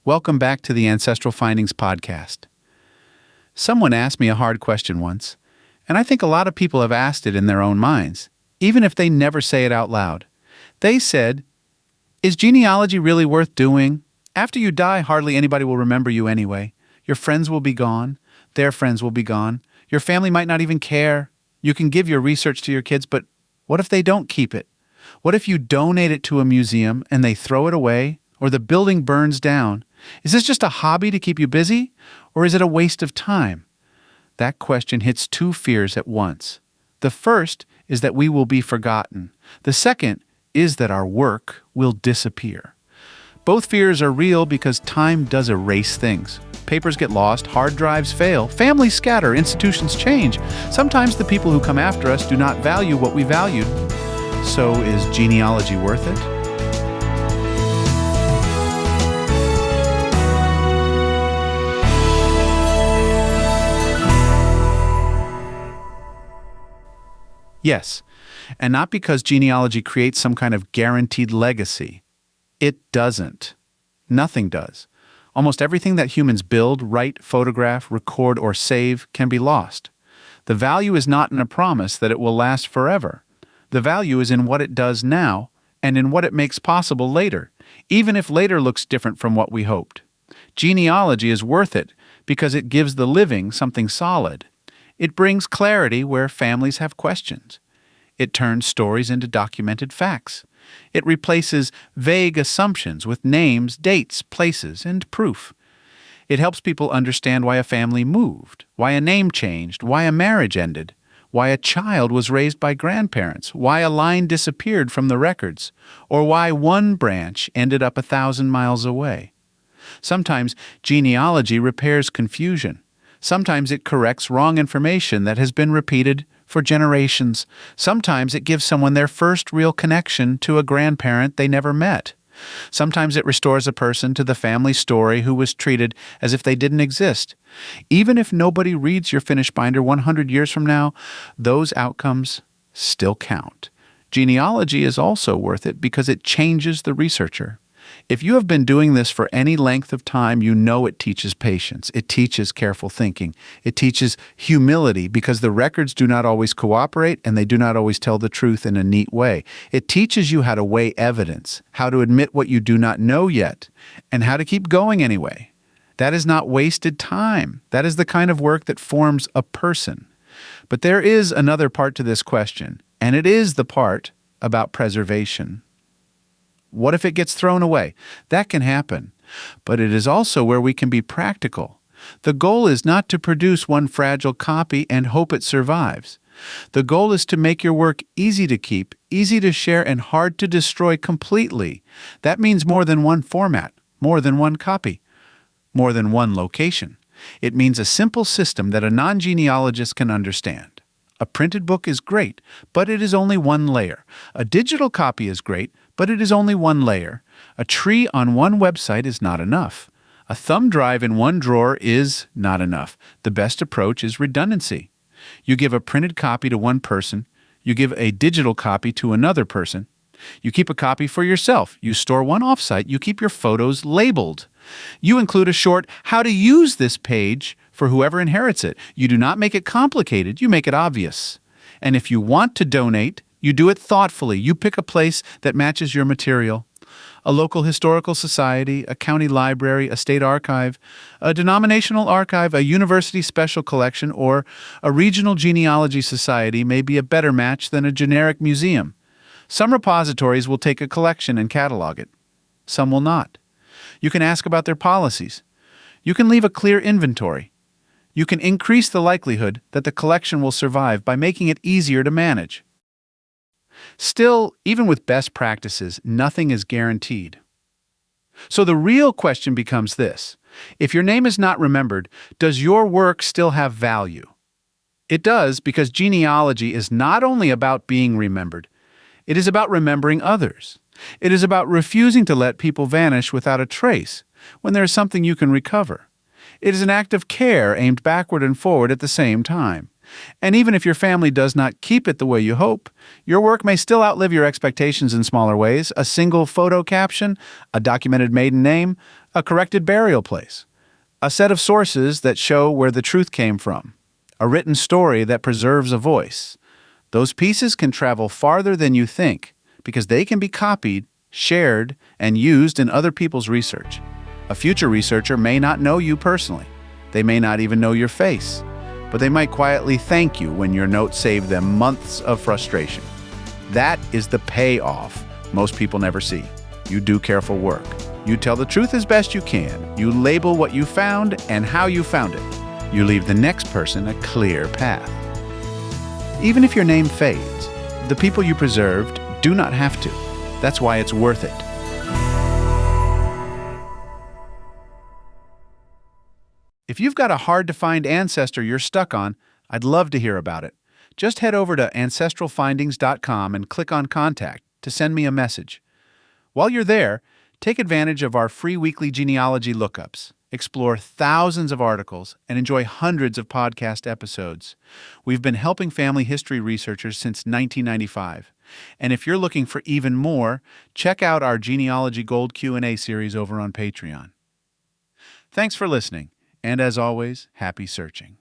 Welcome back to the Ancestral Findings podcast. Someone asked me a hard question once, and I think a lot of people have asked it in their own minds, even if they never say it out loud. They said, "Is genealogy really worth doing? After you die, hardly anybody will remember you anyway. Your friends will be gone. Their friends will be gone. Your family might not even care. You can give your research to your kids, but what if they don't keep it? What if you donate it to a museum and they throw it away, or the building burns down? Is this just a hobby to keep you busy, or is it a waste of time?" That question hits two fears at once. The first is that we will be forgotten. The second is that our work will disappear. Both fears are real because time does erase things. Papers get lost, hard drives fail, families scatter, institutions change. Sometimes the people who come after us do not value what we valued. So is genealogy worth it? Yes, and not because genealogy creates some kind of guaranteed legacy. It doesn't. Nothing does. Almost everything that humans build, write, photograph, record, or save can be lost. The value is not in a promise that it will last forever. The value is in what it does now and in what it makes possible later, even if later looks different from what we hoped. Genealogy is worth it because it gives the living something solid. It brings clarity where families have questions. It turns stories into documented facts. It replaces vague assumptions with names, dates, places, and proof. It helps people understand why a family moved, why a name changed, why a marriage ended, why a child was raised by grandparents, why a line disappeared from the records, or why one branch ended up 1,000 miles away. Sometimes genealogy repairs confusion. Sometimes it corrects wrong information that has been repeated for generations. Sometimes it gives someone their first real connection to a grandparent they never met. Sometimes it restores a person to the family story who was treated as if they didn't exist. Even if nobody reads your finished binder 100 years from now, those outcomes still count. Genealogy is also worth it because it changes the researcher. If you have been doing this for any length of time, you know it teaches patience. It teaches careful thinking. It teaches humility because the records do not always cooperate and they do not always tell the truth in a neat way. It teaches you how to weigh evidence, how to admit what you do not know yet, and how to keep going anyway. That is not wasted time. That is the kind of work that forms a person. But there is another part to this question, and it is the part about preservation. What if it gets thrown away? That can happen. But it is also where we can be practical. The goal is not to produce one fragile copy and hope it survives. The goal is to make your work easy to keep, easy to share, and hard to destroy completely. That means more than one format, more than one copy, more than one location. It means a simple system that a non-genealogist can understand. A printed book is great, but it is only one layer. A digital copy is great, but it is only one layer. A tree on one website is not enough. A thumb drive in one drawer is not enough. The best approach is redundancy. You give a printed copy to one person. You give a digital copy to another person. You keep a copy for yourself. You store one offsite. You keep your photos labeled. You include a short how to use this page for whoever inherits it. You do not make it complicated. You make it obvious. And if you want to donate, you do it thoughtfully. You pick a place that matches your material. A local historical society, a county library, a state archive, a denominational archive, a university special collection, or a regional genealogy society may be a better match than a generic museum. Some repositories will take a collection and catalog it. Some will not. You can ask about their policies. You can leave a clear inventory. You can increase the likelihood that the collection will survive by making it easier to manage. Still, even with best practices, nothing is guaranteed. So the real question becomes this: if your name is not remembered, does your work still have value? It does, because genealogy is not only about being remembered, it is about remembering others. It is about refusing to let people vanish without a trace when there is something you can recover. It is an act of care aimed backward and forward at the same time. And even if your family does not keep it the way you hope, your work may still outlive your expectations in smaller ways: a single photo caption, a documented maiden name, a corrected burial place, a set of sources that show where the truth came from, a written story that preserves a voice. Those pieces can travel farther than you think because they can be copied, shared, and used in other people's research. A future researcher may not know you personally. They may not even know your face, but they might quietly thank you when your note saved them months of frustration. That is the payoff most people never see. You do careful work. You tell the truth as best you can. You label what you found and how you found it. You leave the next person a clear path. Even if your name fades, the people you preserved do not have to. That's why it's worth it. If you've got a hard-to-find ancestor you're stuck on, I'd love to hear about it. Just head over to ancestralfindings.com and click on Contact to send me a message. While you're there, take advantage of our free weekly genealogy lookups. Explore thousands of articles and enjoy hundreds of podcast episodes. We've been helping family history researchers since 1995. And if you're looking for even more, check out our Genealogy Gold Q&A series over on Patreon. Thanks for listening, and as always, happy searching.